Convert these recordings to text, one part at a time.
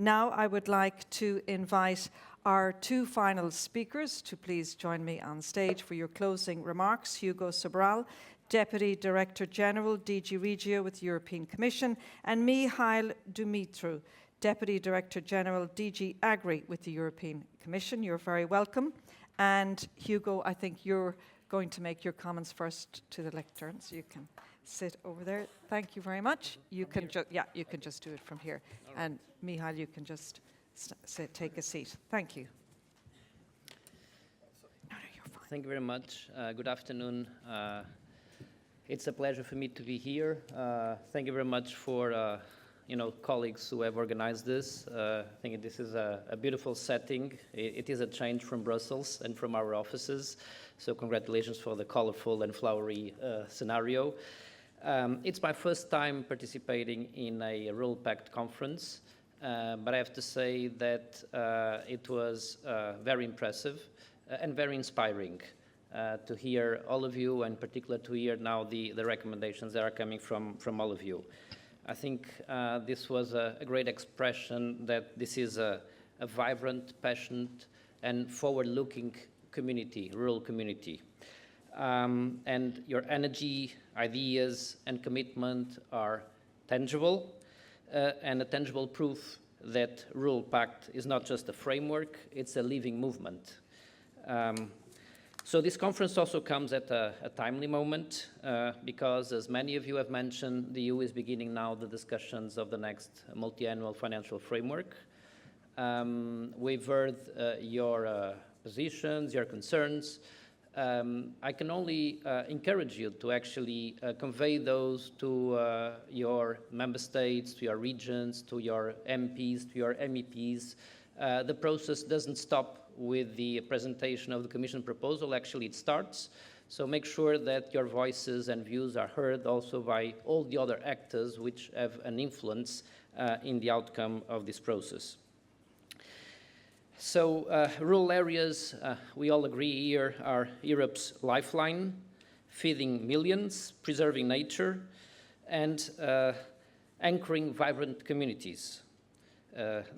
Now I would like to invite our two final speakers to please join me on stage for your closing remarks. Hugo Sobral, Deputy Director General, DG REGIO with the European Commission, and Mihail Dumitru, Deputy Director General, DG AGRI with the European Commission. You're very welcome. And Hugo, I think you're going to make your comments first to the lectern, so you can sit over there. Thank you very much. You can you can just do it from here. Right. And Mihail, you can just take a seat. Thank you. No, you're fine. Thank you very much. Good afternoon. It's a pleasure for me to be here. Thank you very much for colleagues who have organized this. I think this is a beautiful setting. It is a change from Brussels and from our offices. So congratulations for the colorful and flowery scenario. It's my first time participating in a Rural Pact conference, but I have to say that it was very impressive and very inspiring to hear all of you, and in particular to hear now the recommendations that are coming from all of you. I think this was a great expression that this is a vibrant, passionate, and forward-looking community, rural community. And your energy, ideas, and commitment are tangible, and a tangible proof that Rural Pact is not just a framework, it's a living movement. So this conference also comes at a timely moment because, as many of you have mentioned, the EU is beginning now the discussions of the next multi-annual financial framework. We've heard your positions, your concerns. I can only encourage you to actually convey those to your member states, to your regions, to your MPs, to your MEPs. The process doesn't stop with the presentation of the Commission proposal. Actually, it starts. So make sure that your voices and views are heard also by all the other actors which have an influence in the outcome of this process. So rural areas, we all agree here, are Europe's lifeline, feeding millions, preserving nature, and anchoring vibrant communities.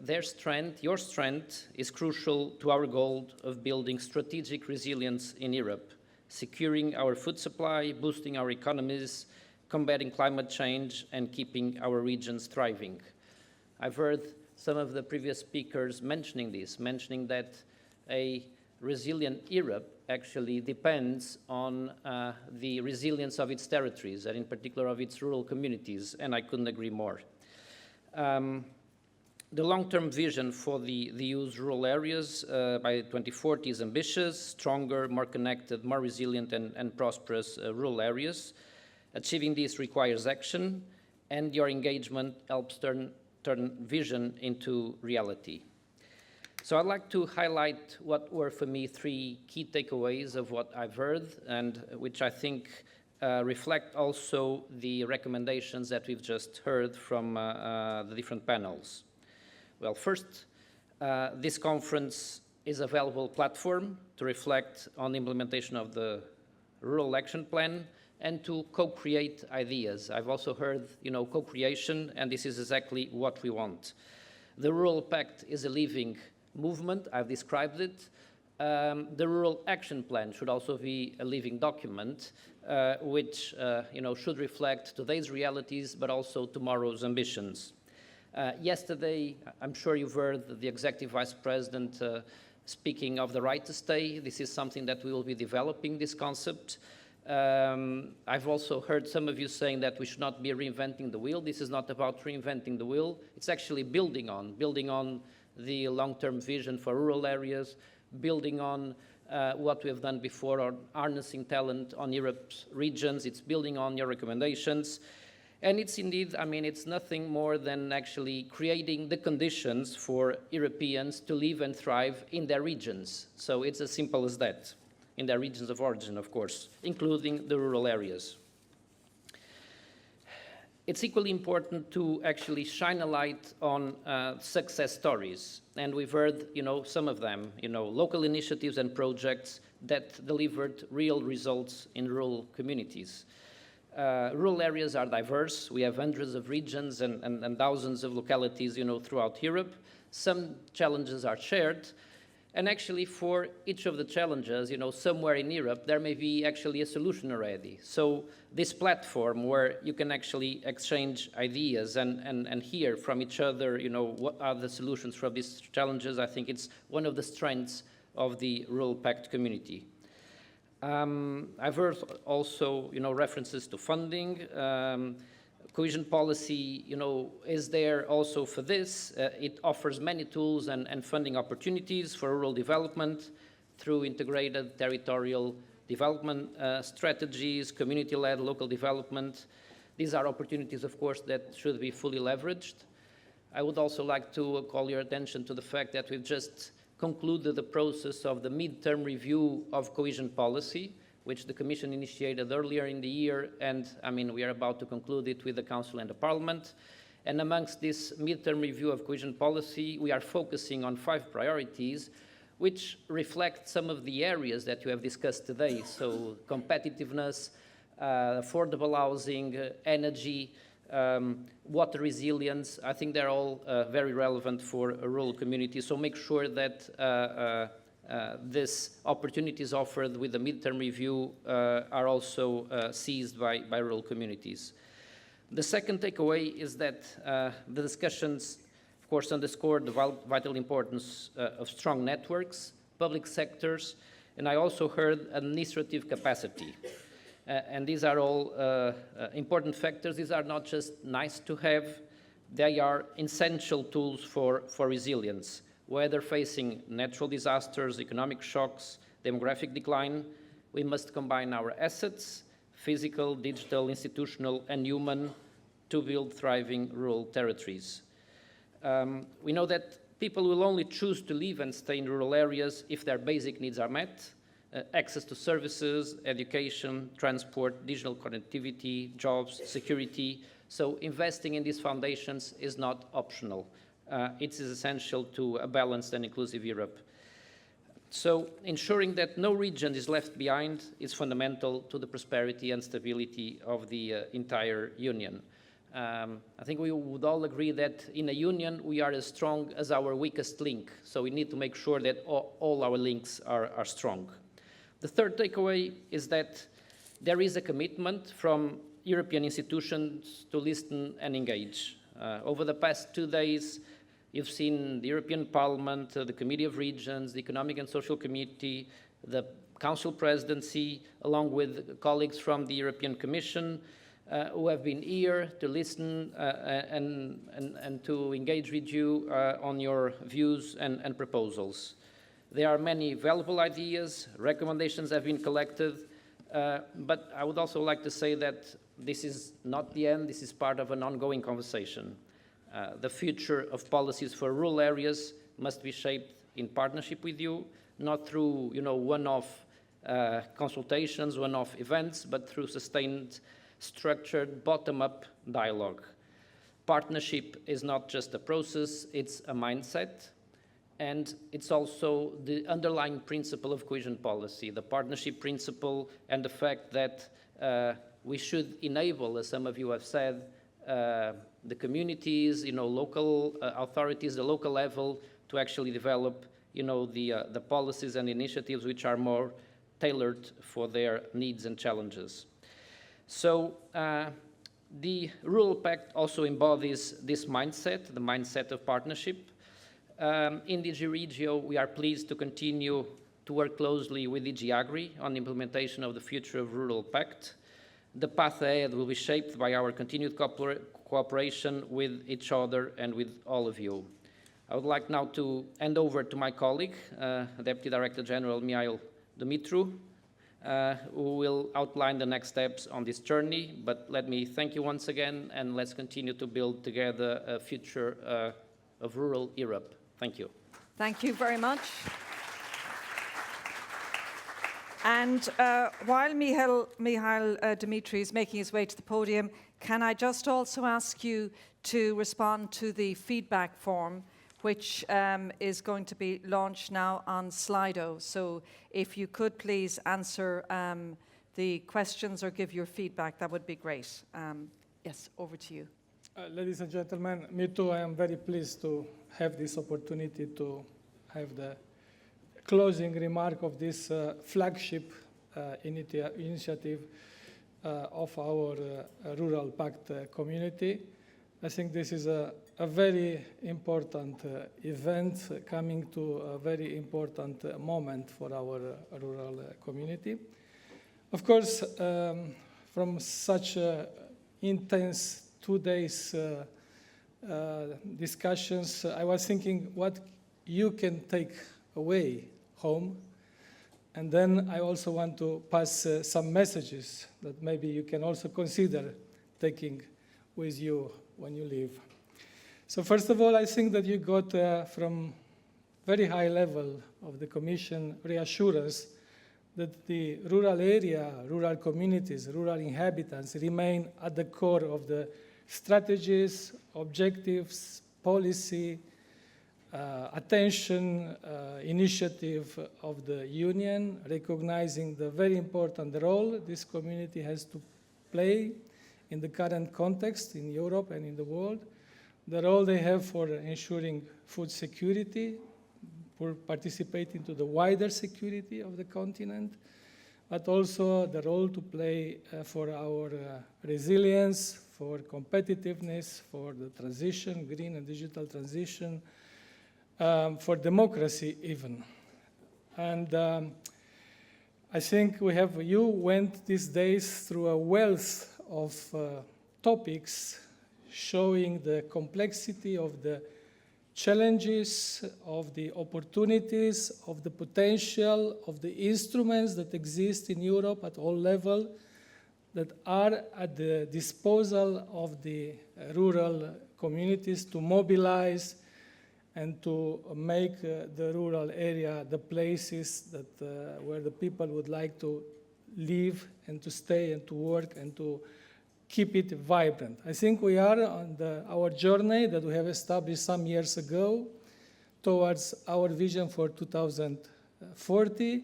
Their strength, your strength, is crucial to our goal of building strategic resilience in Europe, securing our food supply, boosting our economies, combating climate change, and keeping our regions thriving. I've heard some of the previous speakers mentioning this, mentioning that a resilient Europe actually depends on the resilience of its territories, and in particular of its rural communities, and I couldn't agree more. The long-term vision for the EU's rural areas by 2040 is ambitious, stronger, more connected, more resilient and prosperous rural areas. Achieving this requires action, and your engagement helps turn vision into reality. So I'd like to highlight what were for me three key takeaways of what I've heard, and which I think reflect also the recommendations that we've just heard from the different panels. Well, first, this conference is a valuable platform to reflect on the implementation of the Rural Action Plan and to co-create ideas. I've also heard, co-creation, and this is exactly what we want. The Rural Pact is a living movement. I've described it. The Rural Action Plan should also be a living document, which, should reflect today's realities, but also tomorrow's ambitions. Yesterday, I'm sure you've heard the Executive Vice President speaking of the right to stay. This is something that we will be developing, this concept. I've also heard some of you saying that we should not be reinventing the wheel. This is not about reinventing the wheel. It's actually building on the long-term vision for rural areas, building on what we have done before on harnessing talent on Europe's regions. It's building on your recommendations. And it's indeed, it's nothing more than actually creating the conditions for Europeans to live and thrive in their regions. So it's as simple as that, in their regions of origin, of course, including the rural areas. It's equally important to actually shine a light on success stories. And we've heard, some of them, local initiatives and projects that delivered real results in rural communities. Rural areas are diverse. We have hundreds of regions and thousands of localities, throughout Europe. Some challenges are shared. And actually, for each of the challenges, somewhere in Europe, there may be actually a solution already. So this platform where you can actually exchange ideas and hear from each other, what are the solutions for these challenges, I think it's one of the strengths of the Rural Pact community. I've heard also, references to funding. Cohesion policy, is there also for this. It offers many tools and funding opportunities for rural development through integrated territorial development strategies, community-led local development. These are opportunities, of course, that should be fully leveraged. I would also like to call your attention to the fact that we've just concluded the process of the midterm review of cohesion policy, which the Commission initiated earlier in the year, and we are about to conclude it with the Council and the Parliament. And amongst this midterm review of cohesion policy, we are focusing on 5 priorities, which reflect some of the areas that you have discussed today. So competitiveness, affordable housing, energy, water resilience. I think they're all very relevant for a rural community. So make sure that these opportunities offered with the midterm review are also seized by rural communities. The second takeaway is that the discussions, of course, underscore the vital importance of strong networks, public sectors, and I also heard administrative capacity. And these are all important factors. These are not just nice to have, they are essential tools for resilience. Whether facing natural disasters, economic shocks, demographic decline, we must combine our assets, physical, digital, institutional, and human, to build thriving rural territories. We know that people will only choose to live and stay in rural areas if their basic needs are met, access to services, education, transport, digital connectivity, jobs, security. So investing in these foundations is not optional. It is essential to a balanced and inclusive Europe. So ensuring that no region is left behind is fundamental to the prosperity and stability of the entire Union. I think we would all agree that in a union we are as strong as our weakest link, so we need to make sure that all our links are strong. The third takeaway is that there is a commitment from European institutions to listen and engage. Over the past 2 days, you've seen the European Parliament, the Committee of Regions, the Economic and Social Committee, the Council Presidency, along with colleagues from the European Commission, who have been here to listen and to engage with you on your views and proposals. There are many valuable ideas, recommendations have been collected, but I would also like to say that this is not the end, this is part of an ongoing conversation. The future of policies for rural areas must be shaped in partnership with you, not through one-off consultations, one-off events, but through sustained, structured, bottom-up dialogue. Partnership is not just a process, it's a mindset, and it's also the underlying principle of cohesion policy, the partnership principle and the fact that we should enable, as some of you have said, the communities, local authorities, the local level, to actually develop, the policies and initiatives which are more tailored for their needs and challenges. So the Rural Pact also embodies this mindset, the mindset of partnership. In DG REGIO, we are pleased to continue to work closely with DG AGRI on the implementation of the future of Rural Pact. The path ahead will be shaped by our continued cooperation with each other and with all of you. I would like now to hand over to my colleague, Deputy Director General Mihail Dumitru, who will outline the next steps on this journey. But let me thank you once again, and let's continue to build together a future of rural Europe. Thank you. Thank you very much. And while Mihail Dumitru is making his way to the podium, can I just also ask you to respond to the feedback form, which is going to be launched now on Slido. So if you could please answer the questions or give your feedback, that would be great. Yes, over to you. Ladies and gentlemen, me too, I am very pleased to have this opportunity to have the closing remark of this flagship initiative of our Rural Pact community. I think this is a very important event coming to a very important moment for our rural community. Of course, from such intense 2 days discussions, I was thinking what you can take away home. And then I also want to pass some messages that maybe you can also consider taking with you when you leave. So first of all, I think that you got from very high level of the Commission reassurance that the rural area, rural communities, rural inhabitants remain at the core of the strategies, objectives, policy, attention, initiative of the Union, recognizing the very important role this community has to play in the current context in Europe and in the world, the role they have for ensuring food security, for participating to the wider security of the continent, but also the role to play for our resilience, for competitiveness, for the transition, green and digital transition, for democracy even. And I think you went these days through a wealth of topics showing the complexity of the challenges, of the opportunities, of the potential, of the instruments that exist in Europe at all levels that are at the disposal of the rural communities to mobilize and to make the rural area the places that where the people would like to live and to stay and to work and to keep it vibrant. I think we are on our journey that we have established some years ago towards our vision for 2040,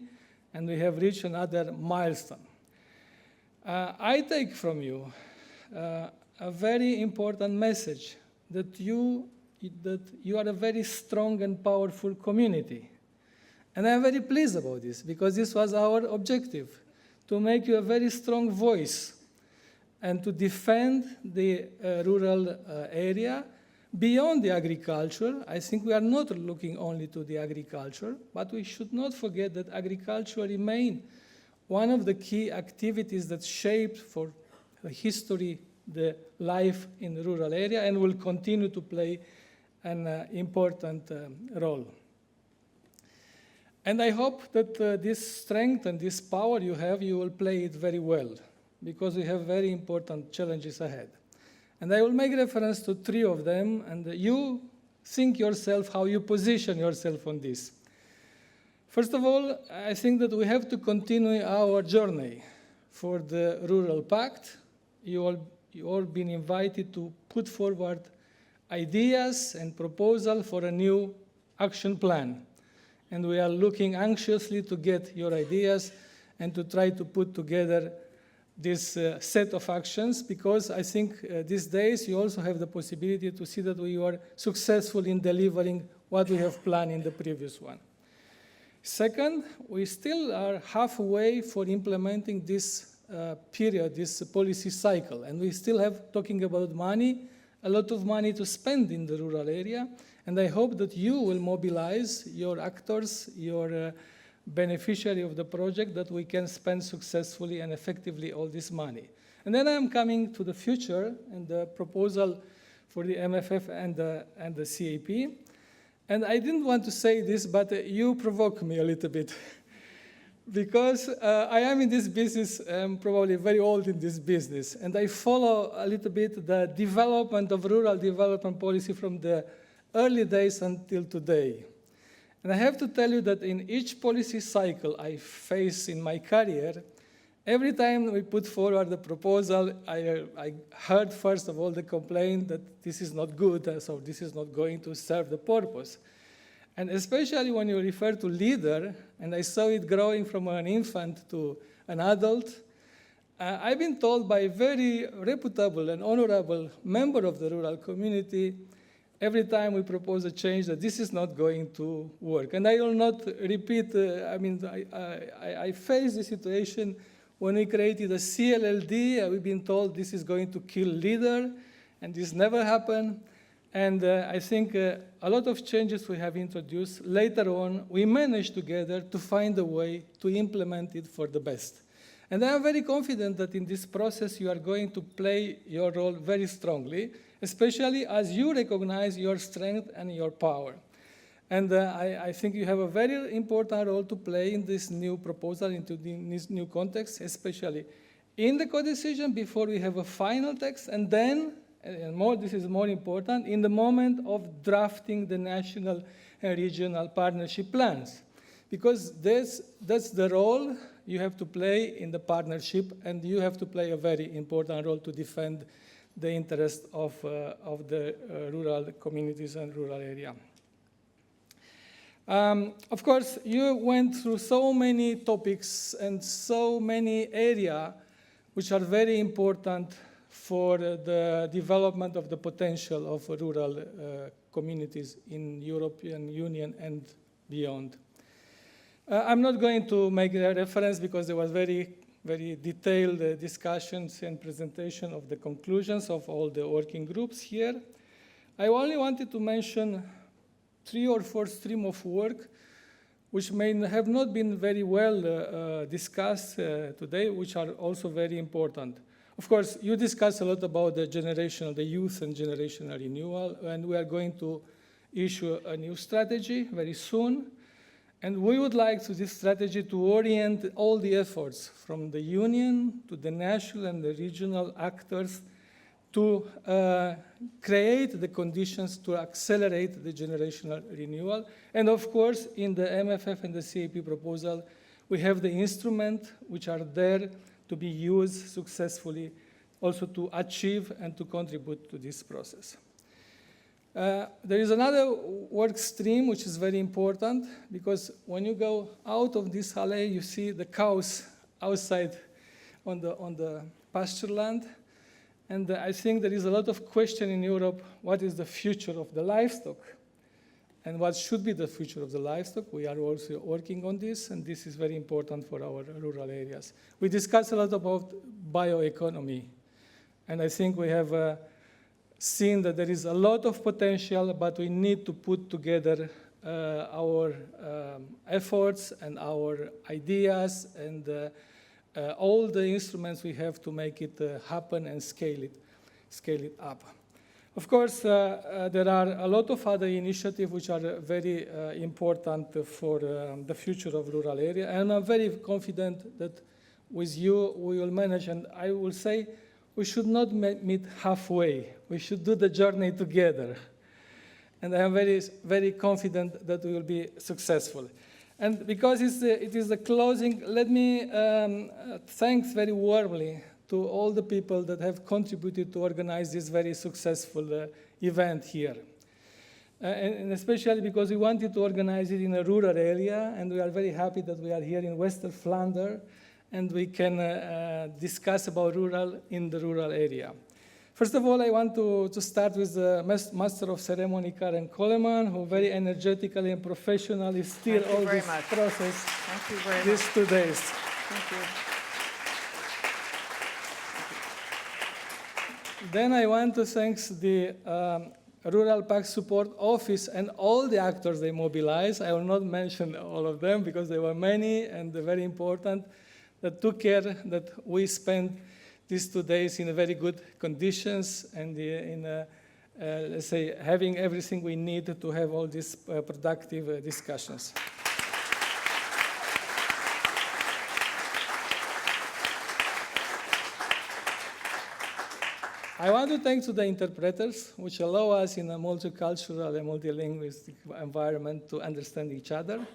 and we have reached another milestone. I take from you a very important message that you are a very strong and powerful community. And I'm very pleased about this, because this was our objective, to make you a very strong voice and to defend the rural area beyond the agriculture. I think we are not looking only to the agriculture, but we should not forget that agriculture remains one of the key activities that shaped for history the life in the rural area and will continue to play an important role. And I hope that this strength and this power you have, you will play it very well, because we have very important challenges ahead. And I will make reference to 3 of them, and you think yourself how you position yourself on this. First of all, I think that we have to continue our journey for the Rural Pact. You all been invited to put forward ideas and proposals for a new action plan. And we are looking anxiously to get your ideas and to try to put together this set of actions, because I think these days you also have the possibility to see that we are successful in delivering what we have planned in the previous one. Second, we still are halfway for implementing this period, this policy cycle, and we still have, talking about money, a lot of money to spend in the rural area, and I hope that you will mobilize your actors, your beneficiary of the project, that we can spend successfully and effectively all this money. And then I'm coming to the future and the proposal for the MFF and the CAP. And I didn't want to say this, but you provoke me a little bit. Because I am in this business, I'm probably very old in this business, and I follow a little bit the development of rural development policy from the early days until today. And I have to tell you that in each policy cycle I face in my career, every time we put forward the proposal, I heard first of all the complaint that this is not good, so this is not going to serve the purpose. And especially when you refer to leader, and I saw it growing from an infant to an adult, I've been told by a very reputable and honorable member of the rural community every time we propose a change that this is not going to work. And I will not repeat, I faced the situation when we created a CLLD. We've been told this is going to kill leader, and this never happened. And I think a lot of changes we have introduced, later on, we managed together to find a way to implement it for the best. And I am very confident that in this process you are going to play your role very strongly, especially as you recognize your strength and your power. And I think you have a very important role to play in this new proposal, into this new context, especially in the co-decision before we have a final text, and then, this is more important, in the moment of drafting the national and regional partnership plans. Because that's the role you have to play in the partnership, and you have to play a very important role to defend the interest of the rural communities and rural area. Of course, you went through so many topics and so many areas which are very important for the development of the potential of rural communities in European Union and beyond. I'm not going to make a reference because there was very detailed discussions and presentation of the conclusions of all the working groups here. I only wanted to mention 3 or 4 streams of work which may have not been very well discussed today, which are also very important. Of course, you discussed a lot about the youth and generational renewal, and we are going to issue a new strategy very soon. And we would like to this strategy to orient all the efforts from the union to the national and the regional actors to create the conditions to accelerate the generational renewal. And of course, in the MFF and the CAP proposal, we have the instruments which are there to be used successfully also to achieve and to contribute to this process. There is another work stream which is very important, because when you go out of this alley, you see the cows outside on the pasture land. And I think there is a lot of question in Europe, what is the future of the livestock? And what should be the future of the livestock? We are also working on this, and this is very important for our rural areas. We discussed a lot about bioeconomy, and I think we have seen that there is a lot of potential, but we need to put together our efforts and our ideas and all the instruments we have to make it happen and scale it up. Of course, there are a lot of other initiatives which are very important for the future of rural area, and I'm very confident that with you we will manage, and I will say we should not meet halfway. We should do the journey together. And I am very, very confident that we will be successful. And because it is the closing, let me thank very warmly to all the people that have contributed to organize this very successful event here. And especially because we wanted to organize it in a rural area, and we are very happy that we are here in Western Flanders, and we can discuss about rural in the rural area. First of all, I want to start with the Master of Ceremony, Karen Coleman, who very energetically and professionally steered all this process these 2 days. Thank you. Then I want to thank the Rural Pact Support Office and all the actors they mobilized. I will not mention all of them because there were many and very important, that took care that we spent these 2 days in very good conditions and in, let's say, having everything we need to have all these productive discussions. I want to thank to the interpreters, which allow us in a multicultural and multilingual environment to understand each other.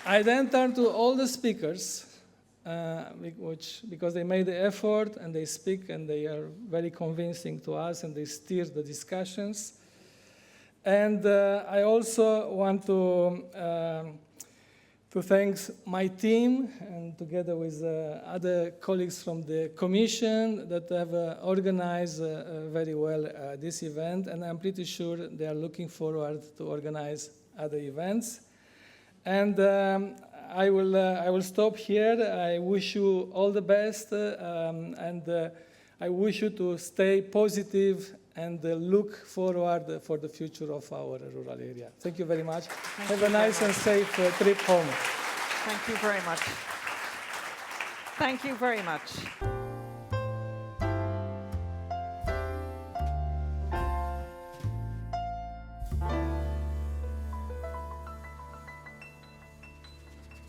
I then turn to all the speakers, because they made the effort and they speak and they are very convincing to us and they steer the discussions. And I also want to to thank my team and together with other colleagues from the Commission that have organized very well this event, and I'm pretty sure they are looking forward to organize other events. And I will stop here. I wish you all the best, and I wish you to stay positive and look forward for the future of our rural area. Thank you very much. Have a nice and safe trip home. Thank you very much. Thank you very much.